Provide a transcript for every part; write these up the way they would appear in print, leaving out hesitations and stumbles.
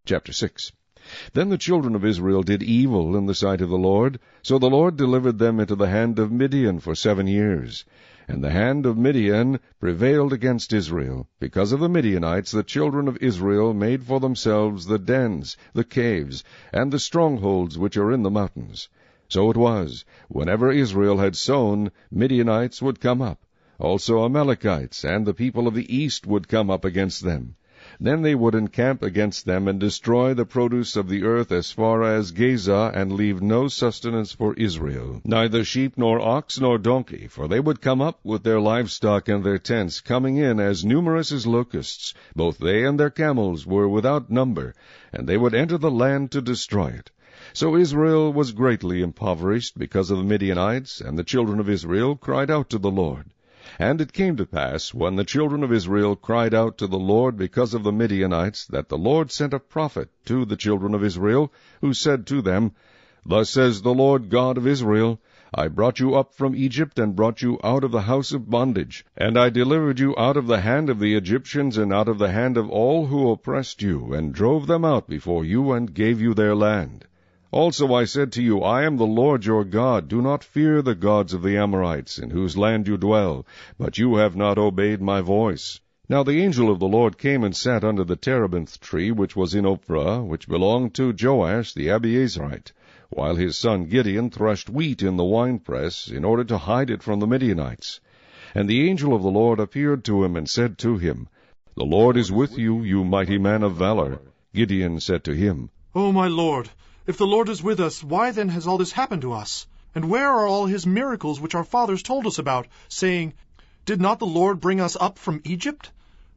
Chapter 6. Then the children of Israel did evil in the sight of the Lord, so the Lord delivered them into the hand of Midian for 7 years. And the hand of Midian prevailed against Israel. Because of the Midianites the children of Israel made for themselves the dens, the caves, and the strongholds which are in the mountains. So it was, whenever Israel had sown, Midianites would come up. Also Amalekites and the people of the east would come up against them. Then they would encamp against them, and destroy the produce of the earth as far as Gaza, and leave no sustenance for Israel, neither sheep nor ox nor donkey, for they would come up with their livestock and their tents, coming in as numerous as locusts. Both they and their camels were without number, and they would enter the land to destroy it. So Israel was greatly impoverished because of the Midianites, and the children of Israel cried out to the Lord. And it came to pass, when the children of Israel cried out to the Lord because of the Midianites, that the Lord sent a prophet to the children of Israel, who said to them, Thus says the Lord God of Israel, I brought you up from Egypt, and brought you out of the house of bondage. And I delivered you out of the hand of the Egyptians, and out of the hand of all who oppressed you, and drove them out before you, and gave you their land. Also I said to you, I am the Lord your God. Do not fear the gods of the Amorites, in whose land you dwell, but you have not obeyed my voice. Now the angel of the Lord came and sat under the terebinth tree, which was in Ophrah, which belonged to Joash the Abiezrite, while his son Gideon threshed wheat in the winepress, in order to hide it from the Midianites. And the angel of the Lord appeared to him, and said to him, The Lord is with you, you mighty man of valor. Gideon said to him, O my Lord, if the Lord is with us, why then has all this happened to us? And where are all his miracles which our fathers told us about, saying, Did not the Lord bring us up from Egypt?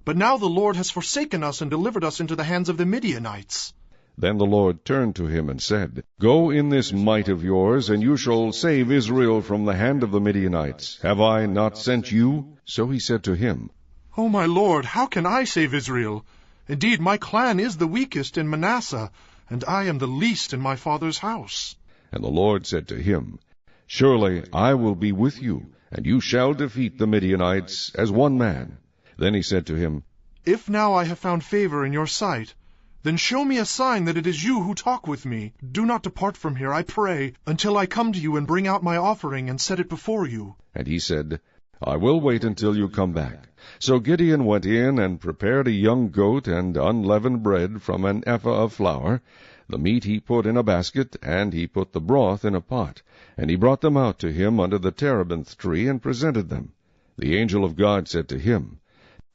But now the Lord has forsaken us and delivered us into the hands of the Midianites. Then the Lord turned to him and said, Go in this might of yours, and you shall save Israel from the hand of the Midianites. Have I not sent you? So he said to him, O my Lord, how can I save Israel? Indeed, my clan is the weakest in Manasseh, and I am the least in my father's house. And the Lord said to him, Surely I will be with you, and you shall defeat the Midianites as one man. Then he said to him, If now I have found favor in your sight, then show me a sign that it is you who talk with me. Do not depart from here, I pray, until I come to you and bring out my offering and set it before you. And he said, I will wait until you come back. So Gideon went in and prepared a young goat and unleavened bread from an ephah of flour. The meat he put in a basket, and he put the broth in a pot. And he brought them out to him under the terebinth tree, and presented them. The angel of God said to him,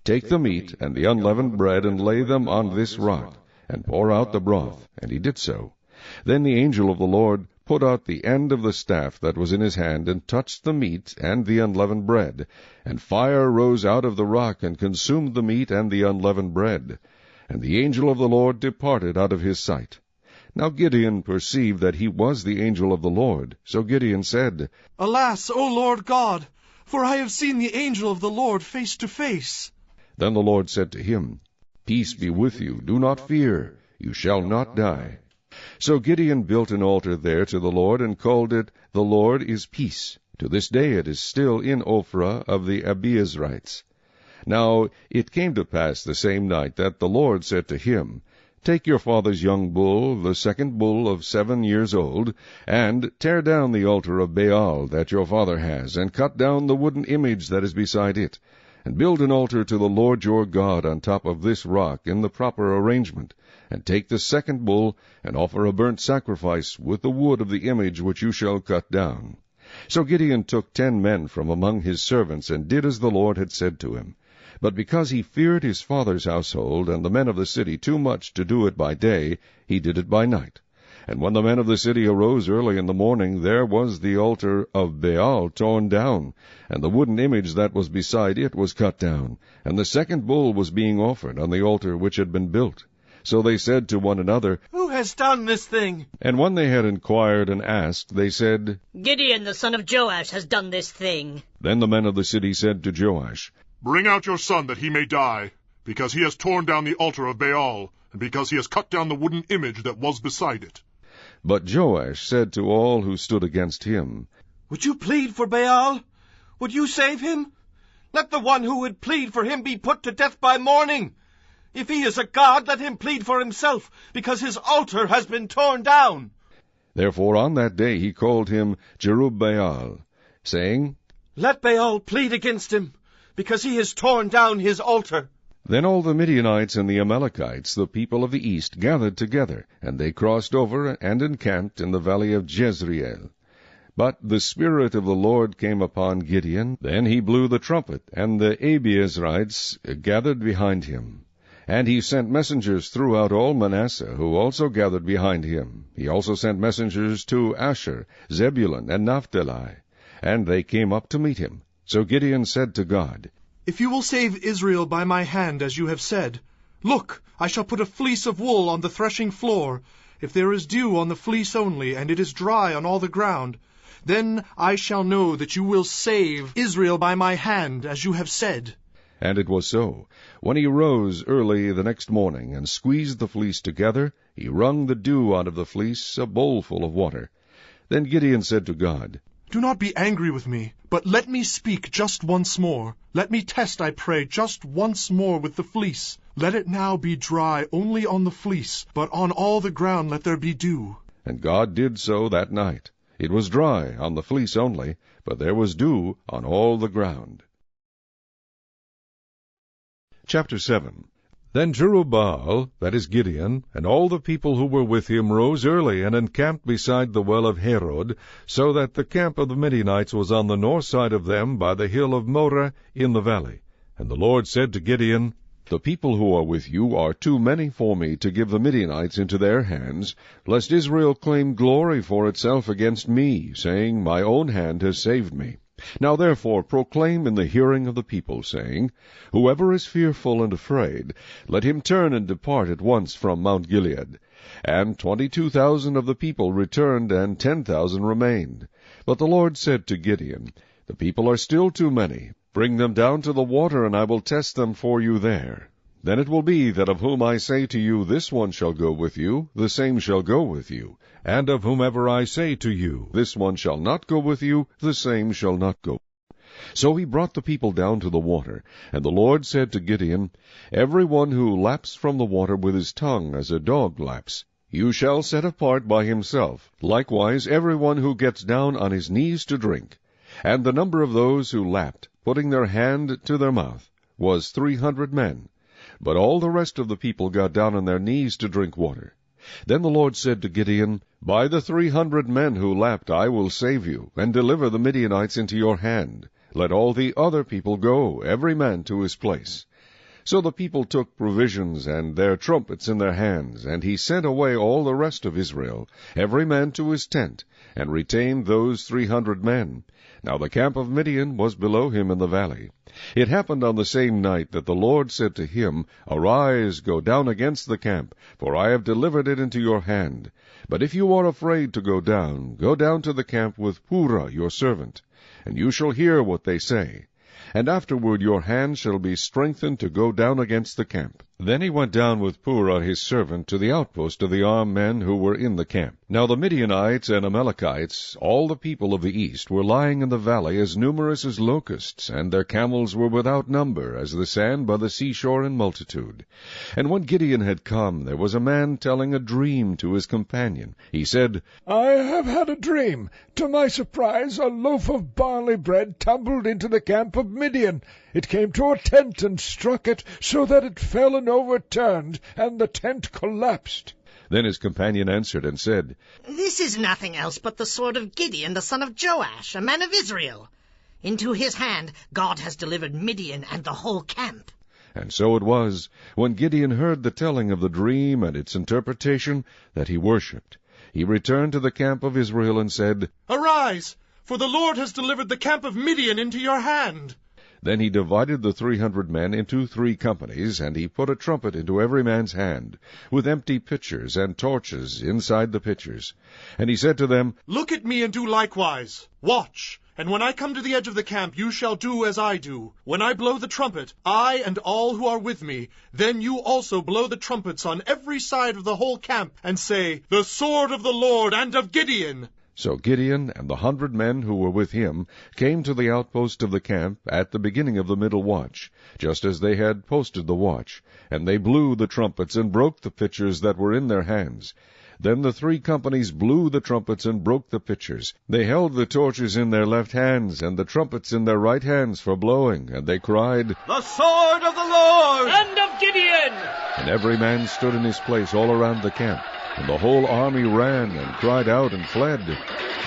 Take the meat and the unleavened bread, and lay them on this rock, and pour out the broth. And he did so. Then the angel of the Lord put out the end of the staff that was in his hand, and touched the meat and the unleavened bread. And fire rose out of the rock, and consumed the meat and the unleavened bread. And the angel of the Lord departed out of his sight. Now Gideon perceived that he was the angel of the Lord. So Gideon said, Alas, O Lord God, for I have seen the angel of the Lord face to face. Then the Lord said to him, Peace be with you, do not fear, you shall not die. So Gideon built an altar there to the Lord, and called it, The Lord is Peace. To this day it is still in Ophrah of the Abiezrites. Now it came to pass the same night that the Lord said to him, Take your father's young bull, the second bull of 7 years old, and tear down the altar of Baal that your father has, and cut down the wooden image that is beside it, and build an altar to the Lord your God on top of this rock in the proper arrangement. And take the second bull, and offer a burnt sacrifice with the wood of the image which you shall cut down. So Gideon took 10 men from among his servants, and did as the Lord had said to him. But because he feared his father's household and the men of the city too much to do it by day, he did it by night. And when the men of the city arose early in the morning, there was the altar of Baal torn down, and the wooden image that was beside it was cut down, and the second bull was being offered on the altar which had been built. So they said to one another, Who has done this thing? And when they had inquired and asked, they said, Gideon the son of Joash has done this thing. Then the men of the city said to Joash, Bring out your son that he may die, because he has torn down the altar of Baal, and because he has cut down the wooden image that was beside it. But Joash said to all who stood against him, Would you plead for Baal? Would you save him? Let the one who would plead for him be put to death by morning. If he is a god, let him plead for himself, because his altar has been torn down. Therefore on that day he called him Jerubbaal, saying, Let Baal plead against him, because he has torn down his altar. Then all the Midianites and the Amalekites, the people of the east, gathered together, and they crossed over and encamped in the valley of Jezreel. But the Spirit of the Lord came upon Gideon. Then he blew the trumpet, and the Abiezrites gathered behind him. And he sent messengers throughout all Manasseh, who also gathered behind him. He also sent messengers to Asher, Zebulun, and Naphtali, and they came up to meet him. So Gideon said to God, If you will save Israel by my hand, as you have said, look, I shall put a fleece of wool on the threshing floor. If there is dew on the fleece only, and it is dry on all the ground, then I shall know that you will save Israel by my hand, as you have said. And it was so. When he rose early the next morning, and squeezed the fleece together, he wrung the dew out of the fleece, a bowlful of water. Then Gideon said to God, Do not be angry with me, but let me speak just once more. Let me test, I pray, just once more with the fleece. Let it now be dry only on the fleece, but on all the ground let there be dew. And God did so that night. It was dry on the fleece only, but there was dew on all the ground. Chapter 7. Then Jerubbaal, that is Gideon, and all the people who were with him rose early and encamped beside the well of Harod, so that the camp of the Midianites was on the north side of them by the hill of Moreh in the valley. And the Lord said to Gideon, The people who are with you are too many for me to give the Midianites into their hands, lest Israel claim glory for itself against me, saying, My own hand has saved me. Now therefore proclaim in the hearing of the people, saying, Whoever is fearful and afraid, let him turn and depart at once from Mount Gilead. And 22,000 of the people returned, and 10,000 remained. But the Lord said to Gideon, The people are still too many. Bring them down to the water, and I will test them for you there. Then it will be that of whom I say to you, This one shall go with you, the same shall go with you. And of whomever I say to you, This one shall not go with you, the same shall not go. So he brought the people down to the water. And the Lord said to Gideon, Every one who laps from the water with his tongue, as a dog laps, you shall set apart by himself. Likewise every one who gets down on his knees to drink. And the number of those who lapped, putting their hand to their mouth, was 300 men. But all the rest of the people got down on their knees to drink water. Then the Lord said to Gideon, By the 300 men who lapped I will save you, and deliver the Midianites into your hand. Let all the other people go, every man to his place. So the people took provisions and their trumpets in their hands, and he sent away all the rest of Israel, every man to his tent, and retained those 300 men. Now the camp of Midian was below him in the valley. It happened on the same night that the Lord said to him, Arise, go down against the camp, for I have delivered it into your hand. But if you are afraid to go down to the camp with Purah your servant, and you shall hear what they say. And afterward your hand shall be strengthened to go down against the camp. Then he went down with Purah his servant to the outpost of the armed men who were in the camp. Now the Midianites and Amalekites, all the people of the east, were lying in the valley as numerous as locusts, and their camels were without number, as the sand by the seashore in multitude. And when Gideon had come, there was a man telling a dream to his companion. He said, I have had a dream. To my surprise, a loaf of barley bread tumbled into the camp of Midian. It came to a tent and struck it, so that it fell and overturned, and the tent collapsed. Then his companion answered and said, This is nothing else but the sword of Gideon, the son of Joash, a man of Israel. Into his hand God has delivered Midian and the whole camp. And so it was, when Gideon heard the telling of the dream and its interpretation, that he worshipped. He returned to the camp of Israel and said, Arise, for the Lord has delivered the camp of Midian into your hand. Then he divided the 300 men into 3 companies, and he put a trumpet into every man's hand, with empty pitchers and torches inside the pitchers. And he said to them, Look at me and do likewise. Watch, and when I come to the edge of the camp, you shall do as I do. When I blow the trumpet, I and all who are with me, then you also blow the trumpets on every side of the whole camp, and say, The sword of the Lord and of Gideon. So Gideon and the 100 men who were with him came to the outpost of the camp at the beginning of the middle watch, just as they had posted the watch. And they blew the trumpets and broke the pitchers that were in their hands. Then the 3 companies blew the trumpets and broke the pitchers. They held the torches in their left hands, and the trumpets in their right hands for blowing. And they cried, The sword of the Lord! And of Gideon! And every man stood in his place all around the camp. And the whole army ran and cried out and fled.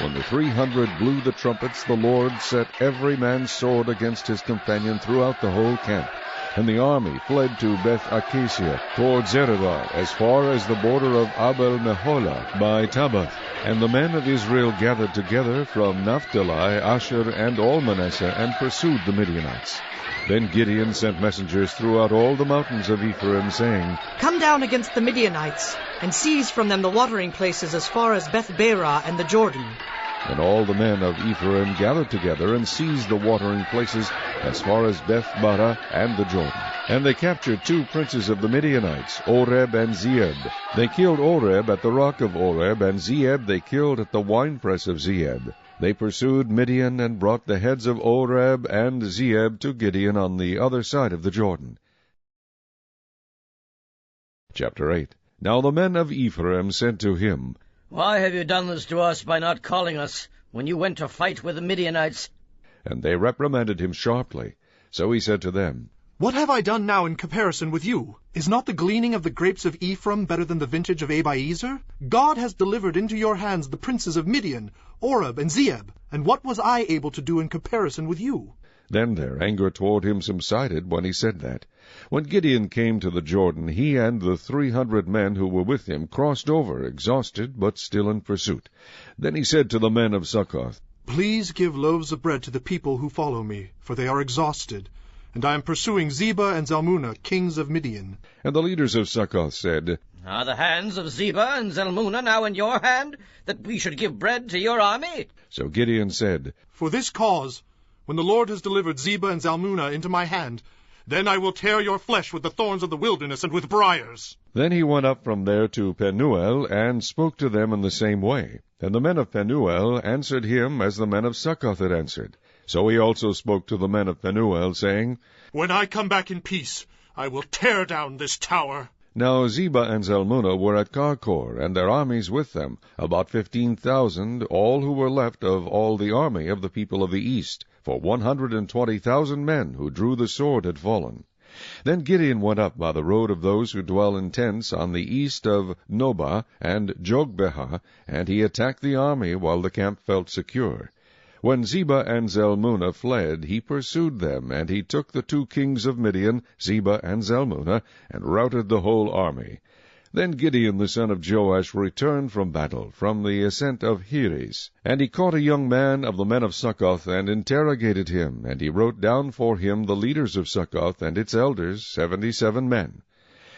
When the 300 blew the trumpets, the Lord set every man's sword against his companion throughout the whole camp. And the army fled to Beth-Acacia, toward Zeredah, as far as the border of Abel-Meholah by Tabbath. And the men of Israel gathered together from Naphtali, Asher, and all Manasseh, and pursued the Midianites. Then Gideon sent messengers throughout all the mountains of Ephraim, saying, Come down against the Midianites, and seize from them the watering places as far as Beth-Barah and the Jordan. And all the men of Ephraim gathered together and seized the watering places as far as Beth-Barah and the Jordan. And they captured 2 princes of the Midianites, Oreb and Zeeb. They killed Oreb at the rock of Oreb, and Zeeb they killed at the winepress of Zeeb. They pursued Midian and brought the heads of Oreb and Zeeb to Gideon on the other side of the Jordan. Chapter 8. Now the men of Ephraim said to him, Why have you done this to us by not calling us when you went to fight with the Midianites? And they reprimanded him sharply. So he said to them, What have I done now in comparison with you? Is not the gleaning of the grapes of Ephraim better than the vintage of Abiezer? God has delivered into your hands the princes of Midian, Oreb and Zeeb, and what was I able to do in comparison with you? Then their anger toward him subsided when he said that. When Gideon came to the Jordan, he and the 300 men who were with him crossed over, exhausted, but still in pursuit. Then he said to the men of Succoth, Please give loaves of bread to the people who follow me, for they are exhausted, and I am pursuing Zebah and Zalmunna, kings of Midian. And the leaders of Succoth said, Are the hands of Zebah and Zalmunna now in your hand, that we should give bread to your army? So Gideon said, For this cause, when the Lord has delivered Zebah and Zalmunna into my hand, then I will tear your flesh with the thorns of the wilderness and with briars. Then he went up from there to Penuel, and spoke to them in the same way. And the men of Penuel answered him as the men of Succoth had answered. So he also spoke to the men of Penuel, saying, When I come back in peace, I will tear down this tower. Now Zebah and Zalmunna were at Karkor, and their armies with them, about 15,000, all who were left of all the army of the people of the east, for 120,000 men who drew the sword had fallen. Then Gideon went up by the road of those who dwell in tents on the east of Nobah and Jogbehah, and he attacked the army while the camp felt secure. When Zebah and Zalmunna fled, he pursued them, and he took the 2 kings of Midian, Zebah and Zalmunna, and routed the whole army. Then Gideon the son of Joash returned from battle, from the ascent of Heres. And he caught a young man of the men of Succoth, and interrogated him, and he wrote down for him the leaders of Succoth and its elders, 77 men.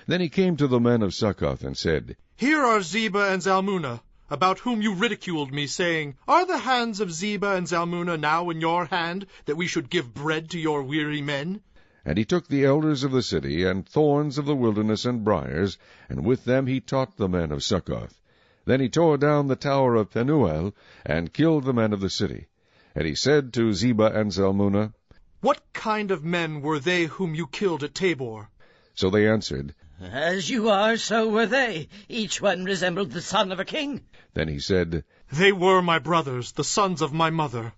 Then he came to the men of Succoth, and said, Here are Zebah and Zalmunna, about whom you ridiculed me, saying, Are the hands of Zebah and Zalmunna now in your hand, that we should give bread to your weary men? And he took the elders of the city, and thorns of the wilderness, and briars, and with them he taught the men of Succoth. Then he tore down the tower of Penuel, and killed the men of the city. And he said to Zebah and Zalmunna, What kind of men were they whom you killed at Tabor? So they answered, As you are, so were they. Each one resembled the son of a king. Then he said, They were my brothers, the sons of my mother.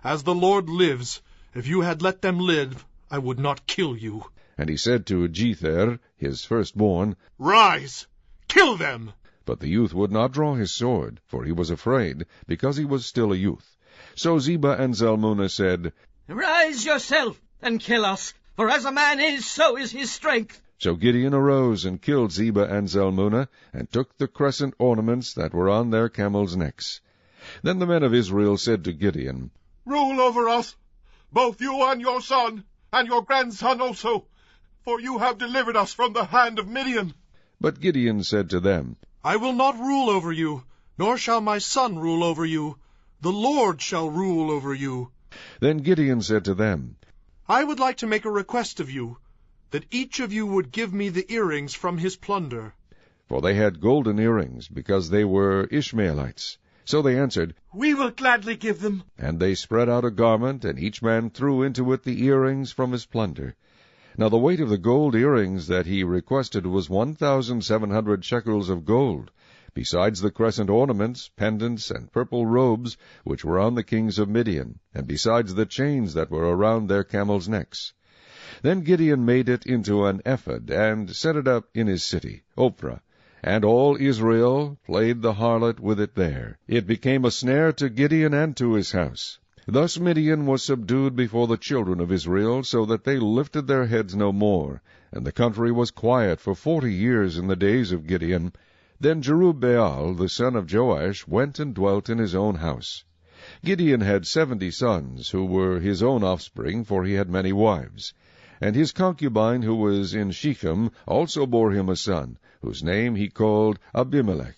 As the Lord lives, if you had let them live, I would not kill you. And he said to Jether, his firstborn, Rise, kill them! But the youth would not draw his sword, for he was afraid, because he was still a youth. So Zebah and Zalmunna said, Rise yourself, and kill us, for as a man is, so is his strength. So Gideon arose and killed Zebah and Zalmunna, and took the crescent ornaments that were on their camels' necks. Then the men of Israel said to Gideon, Rule over us, both you and your son, and your grandson also, for you have delivered us from the hand of Midian. But Gideon said to them, I will not rule over you, nor shall my son rule over you. The Lord shall rule over you. Then Gideon said to them, I would like to make a request of you, that each of you would give me the earrings from his plunder. For they had golden earrings, because they were Ishmaelites. So they answered, We will gladly give them. And they spread out a garment, and each man threw into it the earrings from his plunder. Now the weight of the gold earrings that he requested was 1,700 shekels of gold, besides the crescent ornaments, pendants, and purple robes which were on the kings of Midian, and besides the chains that were around their camels' necks. Then Gideon made it into an ephod, and set it up in his city, Ophrah, and all Israel played the harlot with it there. It became a snare to Gideon and to his house. Thus Midian was subdued before the children of Israel, so that they lifted their heads no more, and the country was quiet for 40 years in the days of Gideon. Then Jerubbaal, the son of Joash, went and dwelt in his own house. Gideon had 70 sons, who were his own offspring, for he had many wives. And his concubine, who was in Shechem, also bore him a son, whose name he called Abimelech.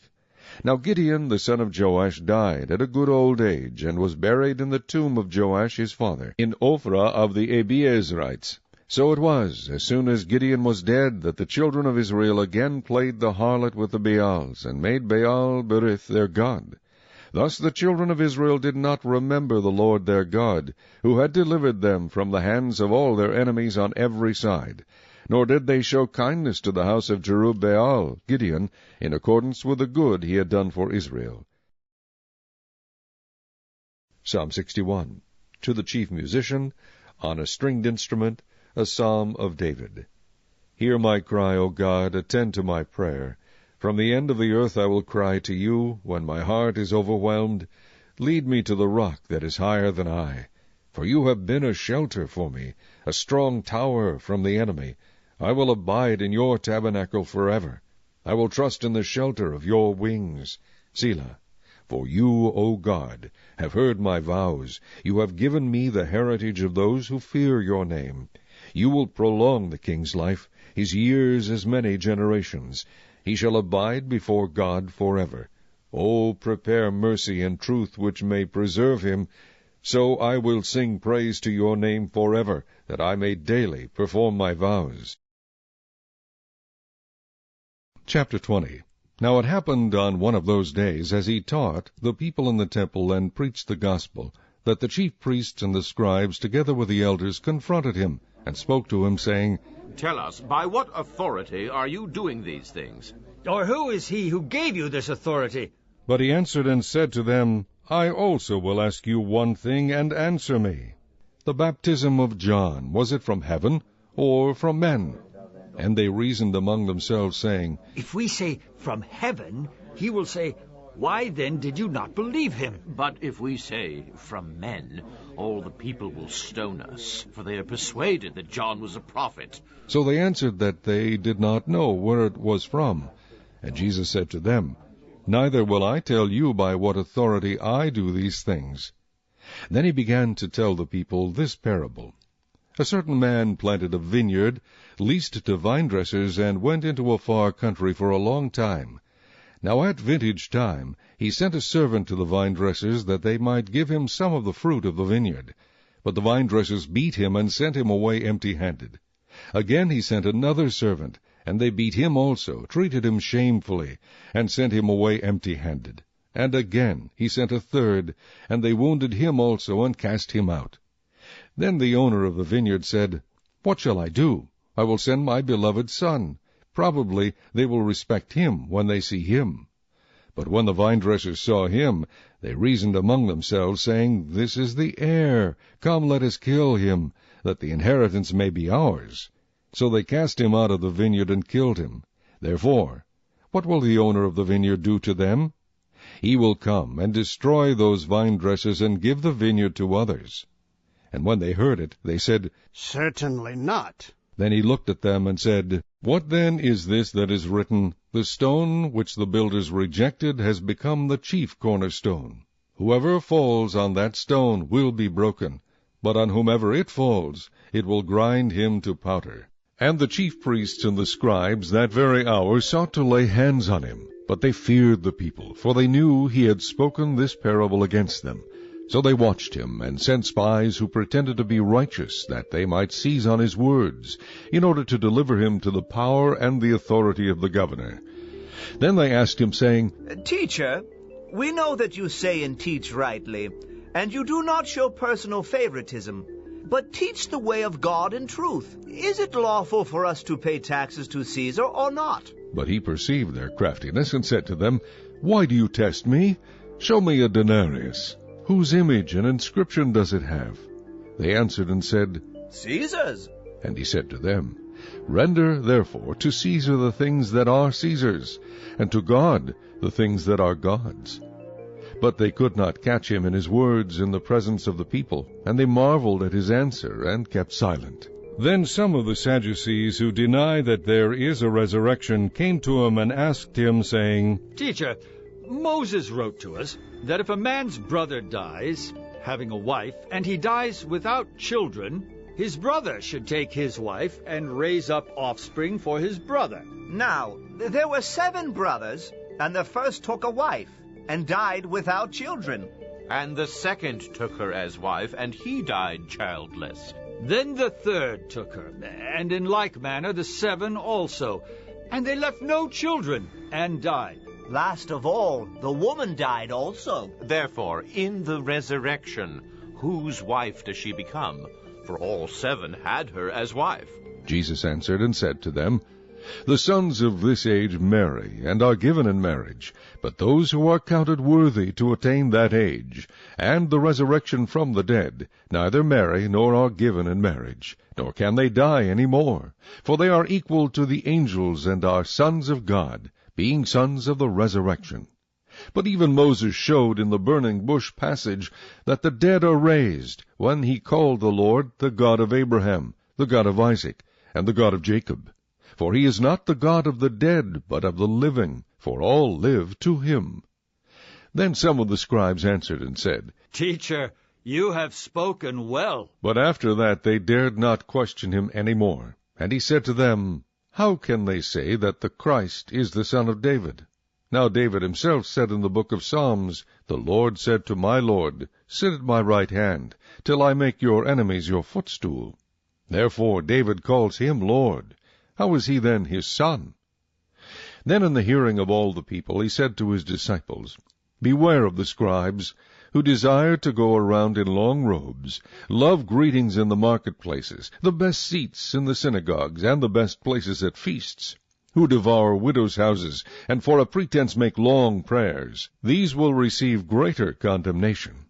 Now Gideon the son of Joash died at a good old age, and was buried in the tomb of Joash his father, in Ophrah of the Abiezrites. So it was, as soon as Gideon was dead, that the children of Israel again played the harlot with the Baals, and made Baal-berith their god. Thus the children of Israel did not remember the Lord their God, who had delivered them from the hands of all their enemies on every side. Nor did they show kindness to the house of Jerubbaal, Gideon, in accordance with the good he had done for Israel. Psalm 61. To the chief musician, on a stringed instrument, a psalm of David. Hear my cry, O God, attend to my prayer. From the end of the earth I will cry to you, when my heart is overwhelmed. Lead me to the rock that is higher than I. For you have been a shelter for me, a strong tower from the enemy. I will abide in your tabernacle forever. I will trust in the shelter of your wings. Selah. For you, O God, have heard my vows. You have given me the heritage of those who fear your name. You will prolong the king's life, his years as many generations. He shall abide before God forever. O prepare mercy and truth which may preserve him. So I will sing praise to your name forever, that I may daily perform my vows. Chapter 20. Now it happened on one of those days, as he taught the people in the temple and preached the gospel, that the chief priests and the scribes, together with the elders, confronted him, and spoke to him, saying, Tell us, by what authority are you doing these things? Or who is he who gave you this authority? But he answered and said to them, I also will ask you one thing, and answer me. The baptism of John, was it from heaven, or from men? And they reasoned among themselves, saying, If we say, from heaven, he will say, Why then did you not believe him? But if we say, from men, all the people will stone us, for they are persuaded that John was a prophet. So they answered that they did not know where it was from. And Jesus said to them, Neither will I tell you by what authority I do these things. Then he began to tell the people this parable. A certain man planted a vineyard, leased to vine-dressers, and went into a far country for a long time. Now at vintage time he sent a servant to the vine-dressers, that they might give him some of the fruit of the vineyard. But the vine-dressers beat him, and sent him away empty-handed. Again he sent another servant, and they beat him also, treated him shamefully, and sent him away empty-handed. And again he sent a third, and they wounded him also, and cast him out. Then the owner of the vineyard said, What shall I do? I will send my beloved son. Probably they will respect him when they see him. But when the vine-dressers saw him, they reasoned among themselves, saying, This is the heir. Come, let us kill him, that the inheritance may be ours. So they cast him out of the vineyard and killed him. Therefore, what will the owner of the vineyard do to them? He will come and destroy those vine-dressers, and give the vineyard to others. And when they heard it, they said, Certainly not. Then he looked at them and said, What then is this that is written? The stone which the builders rejected has become the chief cornerstone. Whoever falls on that stone will be broken, but on whomever it falls, it will grind him to powder. And the chief priests and the scribes that very hour sought to lay hands on him. But they feared the people, for they knew he had spoken this parable against them. So they watched him, and sent spies who pretended to be righteous, that they might seize on his words, in order to deliver him to the power and the authority of the governor. Then they asked him, saying, Teacher, We know that you say and teach rightly, and you do not show personal favoritism, but teach the way of God in truth. Is it lawful for us to pay taxes to Caesar or not? But he perceived their craftiness, and said to them, Why do you test me? Show me a denarius. Whose image and inscription does it have? They answered and said, Caesar's. And he said to them, Render therefore to Caesar the things that are Caesar's, and to God the things that are God's. But they could not catch him in his words in the presence of the people, and they marveled at his answer, and kept silent. Then some of the Sadducees, who deny that there is a resurrection, came to him and asked him, saying, Teacher, Moses wrote to us that if a man's brother dies, having a wife, and he dies without children, his brother should take his wife and raise up offspring for his brother. Now, there were 7 brothers, and the first took a wife, and died without children. And the second took her as wife, and he died childless. Then the third took her, and in like manner the 7 also. And they left no children, and died. Last of all, the woman died also. Therefore, in the resurrection, whose wife does she become? For all 7 had her as wife. Jesus answered and said to them, The sons of this age marry, and are given in marriage, but those who are counted worthy to attain that age, and the resurrection from the dead, neither marry nor are given in marriage, nor can they die any more, for they are equal to the angels and are sons of God, being sons of the resurrection. But even Moses showed in the burning bush passage that the dead are raised, when he called the Lord the God of Abraham, the God of Isaac, and the God of Jacob. For he is not the God of the dead, but of the living, for all live to him. Then some of the scribes answered and said, Teacher, you have spoken well. But after that they dared not question him any more. And he said to them, How can they say that the Christ is the son of David? Now David himself said in the book of Psalms, The Lord said to my Lord, Sit at my right hand, till I make your enemies your footstool. Therefore David calls him Lord. How is he then his son? Then in the hearing of all the people he said to his disciples, Beware of the scribes, who desire to go around in long robes, love greetings in the marketplaces, the best seats in the synagogues, and the best places at feasts, who devour widows' houses, and for a pretense make long prayers. These will receive greater condemnation.